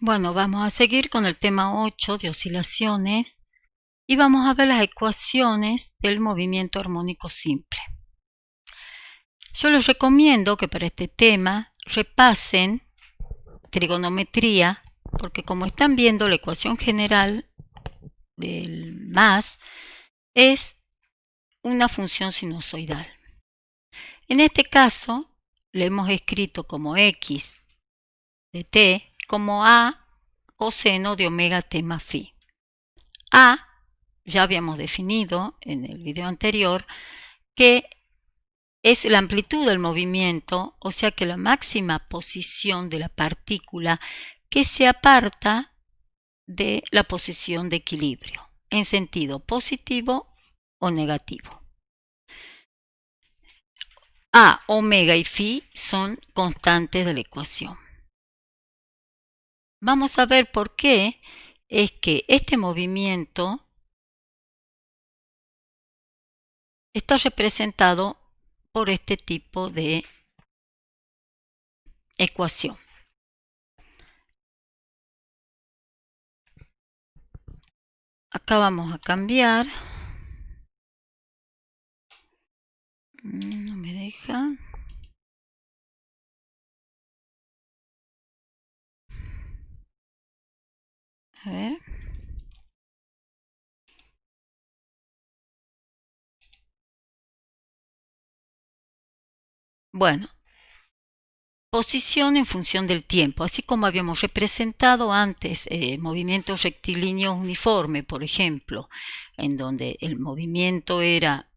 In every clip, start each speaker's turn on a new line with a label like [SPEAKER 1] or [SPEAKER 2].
[SPEAKER 1] Bueno, vamos a seguir con el tema 8 de oscilaciones y vamos a ver las ecuaciones del movimiento armónico simple. Yo les recomiendo que para este tema repasen trigonometría, porque como están viendo, la ecuación general del más es una función sinusoidal. En este caso, le hemos escrito como x de t como a coseno de omega t más phi. A, ya habíamos definido en el video anterior, que es la amplitud del movimiento, o sea que la máxima posición de la partícula que se aparta de la posición de equilibrio, en sentido positivo o negativo. A, omega y phi son constantes de la ecuación. Vamos a ver por qué es que este movimiento está representado por este tipo de ecuación. Acá vamos a cambiar. No me deja. A ver. Bueno, posición en función del tiempo, así como habíamos representado antes movimientos rectilíneos uniformes, por ejemplo, en donde el movimiento era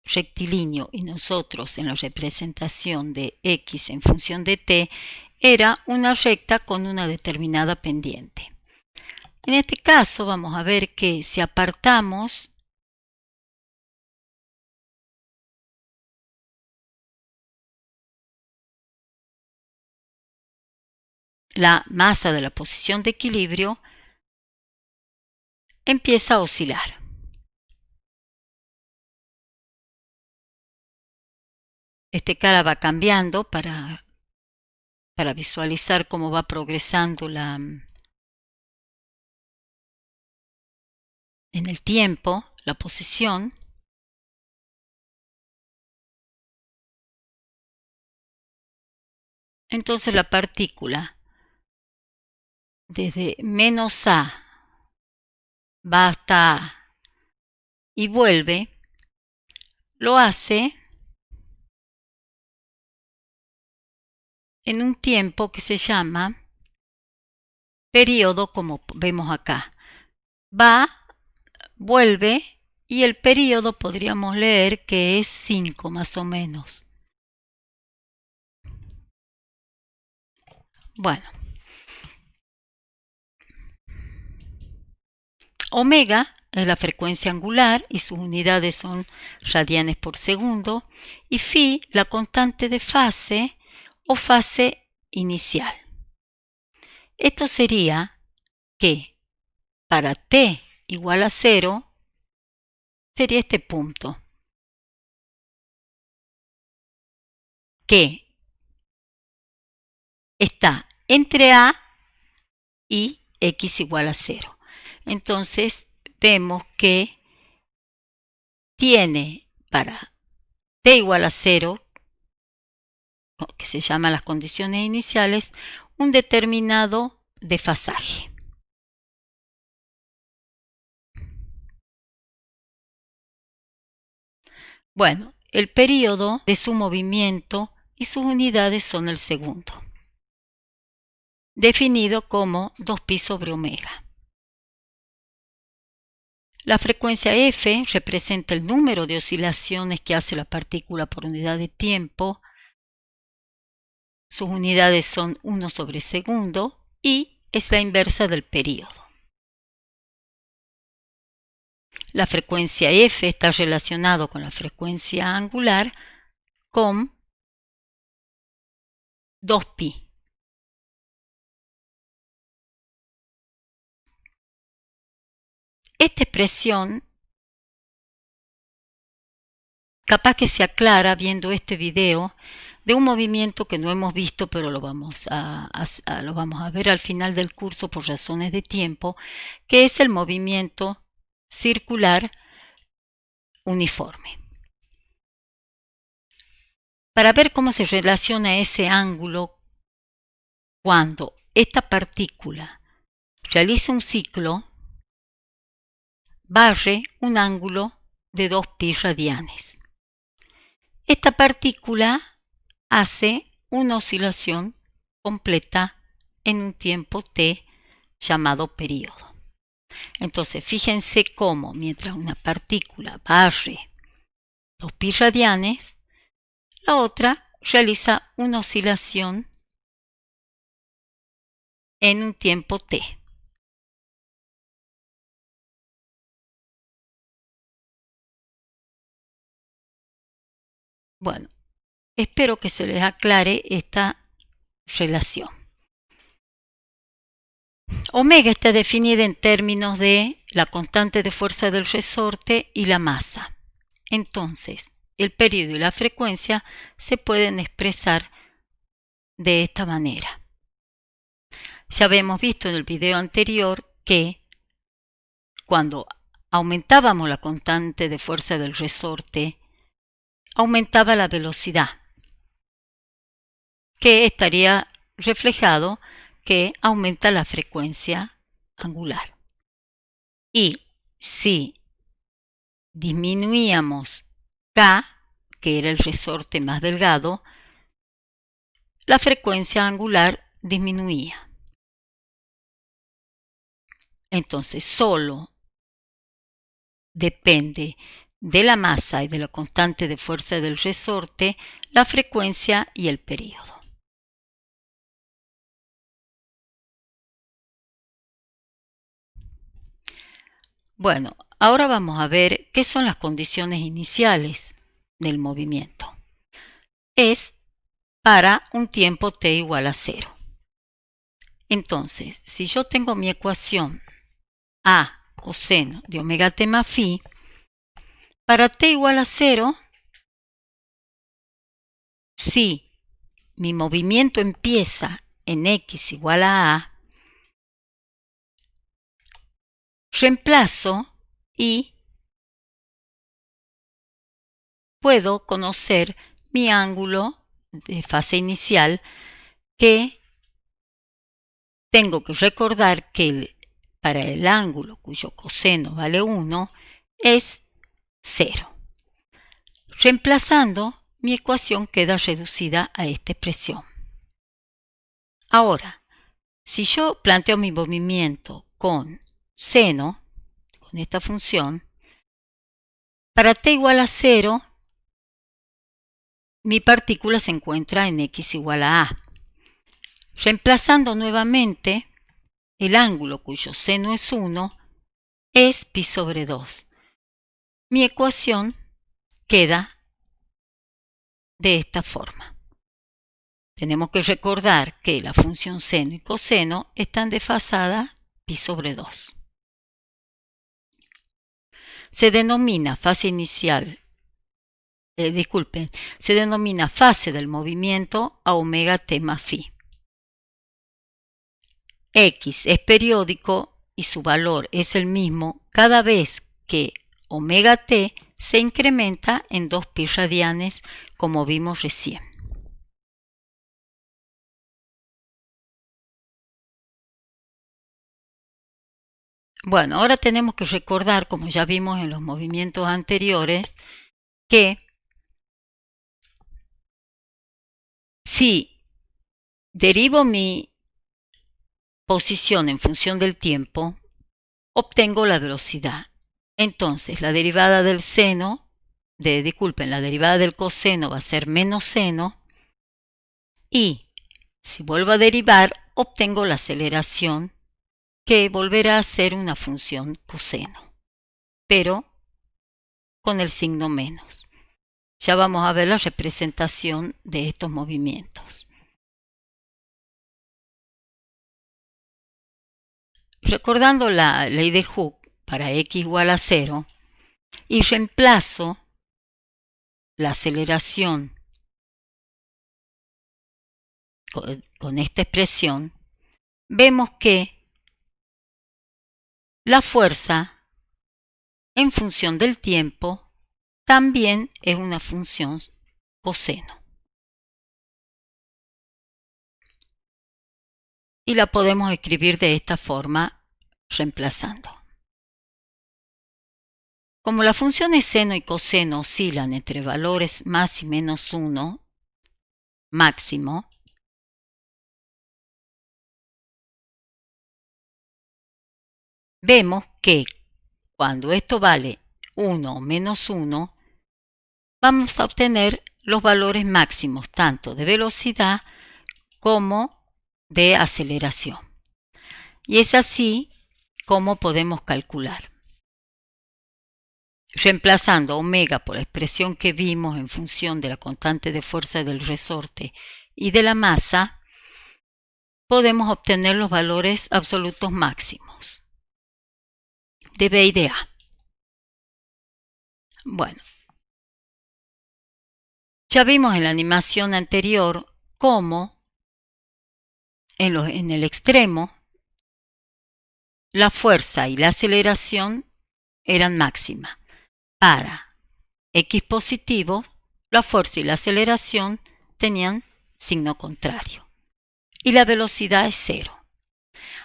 [SPEAKER 1] rectilíneo y nosotros en la representación de x en función de t era una recta con una determinada pendiente. En este caso vamos a ver que si apartamos la masa de la posición de equilibrio, empieza a oscilar. Este cara va cambiando para visualizar cómo va progresando en el tiempo la posición. Entonces la partícula desde menos A va hasta A y vuelve, lo hace en un tiempo que se llama periodo, como vemos acá. Va, vuelve y el periodo podríamos leer que es 5 más o menos. Bueno, omega es la frecuencia angular y sus unidades son radianes por segundo, y phi la constante de fase o fase inicial. Esto sería que para t igual a 0 sería este punto, que está entre A y x igual a 0. Entonces vemos que tiene para t igual a 0, que se llaman las condiciones iniciales, un determinado desfasaje. Bueno, el periodo de su movimiento y sus unidades son el segundo, definido como 2π sobre omega. La frecuencia f representa el número de oscilaciones que hace la partícula por unidad de tiempo. Sus unidades son 1 sobre segundo y es la inversa del periodo. La frecuencia f está relacionado con la frecuencia angular con 2π. Esta expresión capaz que se aclara viendo este video, de un movimiento que no hemos visto, pero lo vamos a ver al final del curso por razones de tiempo, que es el movimiento circular uniforme. Para ver cómo se relaciona ese ángulo cuando esta partícula realiza un ciclo, barre un ángulo de 2π radianes. Esta partícula hace una oscilación completa en un tiempo t llamado período. Entonces, fíjense cómo mientras una partícula barre 2π radianes, la otra realiza una oscilación en un tiempo t. Bueno, espero que se les aclare esta relación. Omega está definida en términos de la constante de fuerza del resorte y la masa. Entonces, el periodo y la frecuencia se pueden expresar de esta manera. Ya habíamos visto en el video anterior que cuando aumentábamos la constante de fuerza del resorte, aumentaba la velocidad, que estaría reflejado que aumenta la frecuencia angular. Y si disminuíamos K, que era el resorte más delgado, la frecuencia angular disminuía. Entonces, solo depende de la masa y de la constante de fuerza del resorte, la frecuencia y el período. Bueno, ahora vamos a ver qué son las condiciones iniciales del movimiento. Es para un tiempo t igual a 0. Entonces, si yo tengo mi ecuación A coseno de omega t más phi, para t igual a 0, si mi movimiento empieza en x igual a A, reemplazo y puedo conocer mi ángulo de fase inicial, que tengo que recordar que para el ángulo cuyo coseno vale 1 es 0. Reemplazando, mi ecuación queda reducida a esta expresión. Ahora, si yo planteo mi movimiento con seno, con esta función, para t igual a 0, mi partícula se encuentra en x igual a A. Reemplazando nuevamente, el ángulo cuyo seno es 1 es pi sobre 2. Mi ecuación queda de esta forma. Tenemos que recordar que la función seno y coseno están desfasadas pi sobre 2. Se denomina fase inicial, se denomina fase del movimiento a omega t más phi. X es periódico y su valor es el mismo cada vez que omega t se incrementa en 2π radianes, como vimos recién. Bueno, ahora tenemos que recordar, como ya vimos en los movimientos anteriores, que si derivo mi posición en función del tiempo, obtengo la velocidad. Entonces, la derivada del la derivada del coseno va a ser menos seno, y si vuelvo a derivar, obtengo la aceleración, que volverá a ser una función coseno, pero con el signo menos. Ya vamos a ver la representación de estos movimientos. Recordando la ley de Hooke para x igual a 0, y reemplazo la aceleración con esta expresión, vemos que la fuerza en función del tiempo también es una función coseno. Y la podemos escribir de esta forma, reemplazando. Como las funciones seno y coseno oscilan entre valores más y menos 1 máximo, vemos que cuando esto vale 1 o menos 1, vamos a obtener los valores máximos tanto de velocidad como de aceleración. Y es así como podemos calcular. Reemplazando omega por la expresión que vimos en función de la constante de fuerza del resorte y de la masa, podemos obtener los valores absolutos máximos de B y de A. Bueno, ya vimos en la animación anterior cómo en el extremo la fuerza y la aceleración eran máximas. Para x positivo, la fuerza y la aceleración tenían signo contrario. Y la velocidad es 0.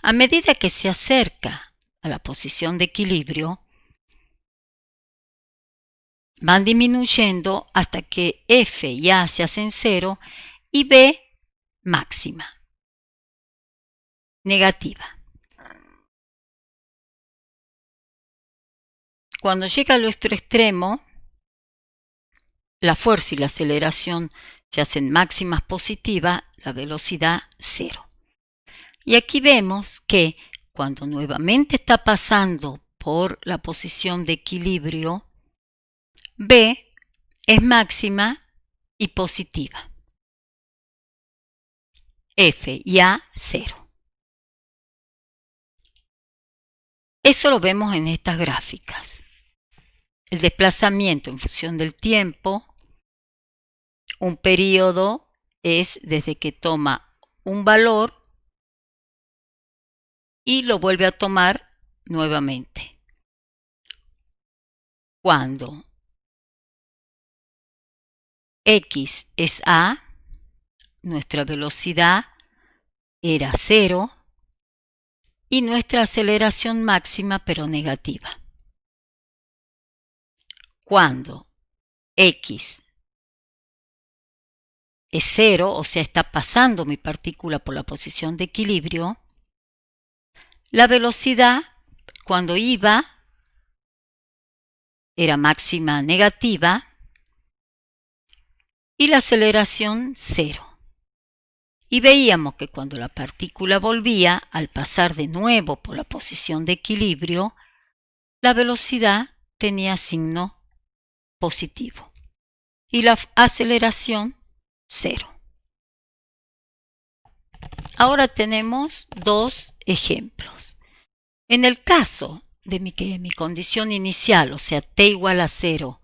[SPEAKER 1] A medida que se acerca a la posición de equilibrio, van disminuyendo hasta que F y A se hacen 0 y B máxima, negativa. Cuando llega al otro extremo, la fuerza y la aceleración se hacen máximas positivas, la velocidad 0. Y aquí vemos que cuando nuevamente está pasando por la posición de equilibrio, B es máxima y positiva. F y A 0. Eso lo vemos en estas gráficas. El desplazamiento en función del tiempo, un periodo es desde que toma un valor y lo vuelve a tomar nuevamente. Cuando x es a, nuestra velocidad era 0 y nuestra aceleración máxima pero negativa. Cuando x es 0, o sea, está pasando mi partícula por la posición de equilibrio, la velocidad cuando iba era máxima negativa y la aceleración 0. Y veíamos que cuando la partícula volvía, al pasar de nuevo por la posición de equilibrio, la velocidad tenía signo positivo y la aceleración 0. Ahora tenemos dos ejemplos. En el caso de que mi condición inicial, o sea, t igual a 0,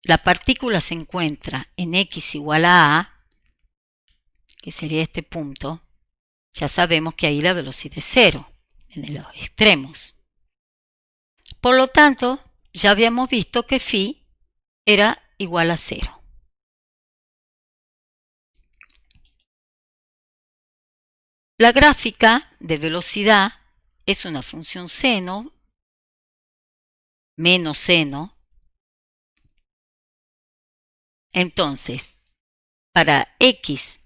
[SPEAKER 1] la partícula se encuentra en x igual a a, que sería este punto, ya sabemos que ahí la velocidad es 0, en los extremos. Por lo tanto, ya habíamos visto que phi era igual a 0. La gráfica de velocidad es una función seno menos seno. Entonces, para x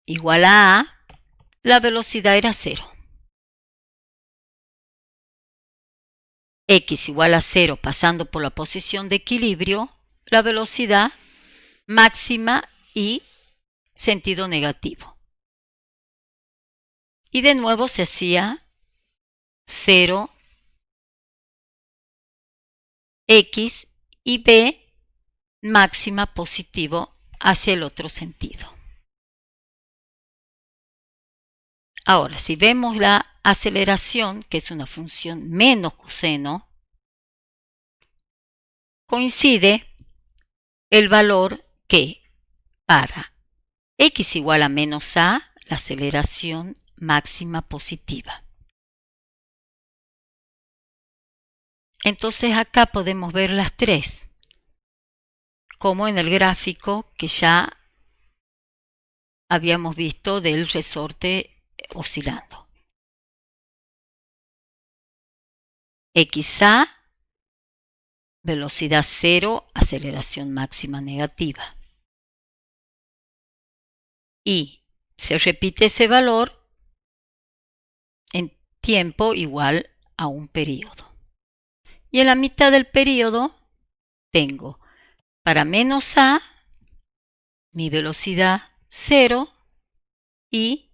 [SPEAKER 1] igual a a, la velocidad era 0. X igual a 0 pasando por la posición de equilibrio, la velocidad máxima y sentido negativo. Y de nuevo se hacía 0, x y b máxima positivo hacia el otro sentido. Ahora, si vemos la aceleración, que es una función menos coseno, coincide el valor que para x igual a menos a, la aceleración máxima positiva. Entonces acá podemos ver las tres, como en el gráfico que ya habíamos visto del resorte oscilando. XA, velocidad cero, aceleración máxima negativa. Y se repite ese valor en tiempo igual a un periodo. Y en la mitad del periodo tengo para menos a mi velocidad cero y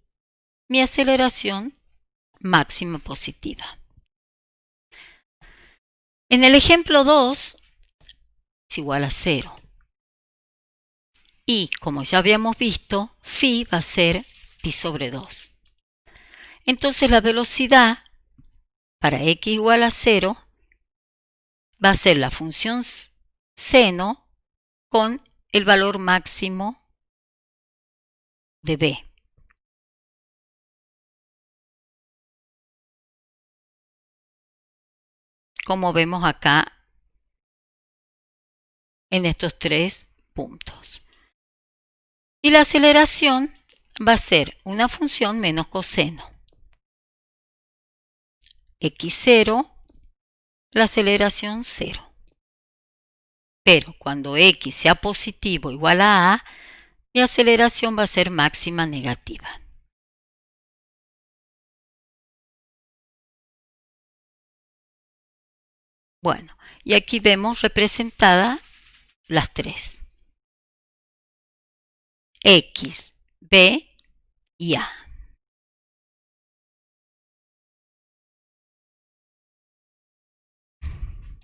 [SPEAKER 1] mi aceleración máxima positiva. En el ejemplo 2 es igual a 0. Y como ya habíamos visto, phi va a ser pi sobre 2. Entonces la velocidad para x igual a 0 va a ser la función seno con el valor máximo de b. Como vemos acá en estos tres puntos. Y la aceleración va a ser una función menos coseno. x0, la aceleración 0. Pero cuando x sea positivo igual a, mi aceleración va a ser máxima negativa. Bueno, y aquí vemos representadas las tres. X, B y A.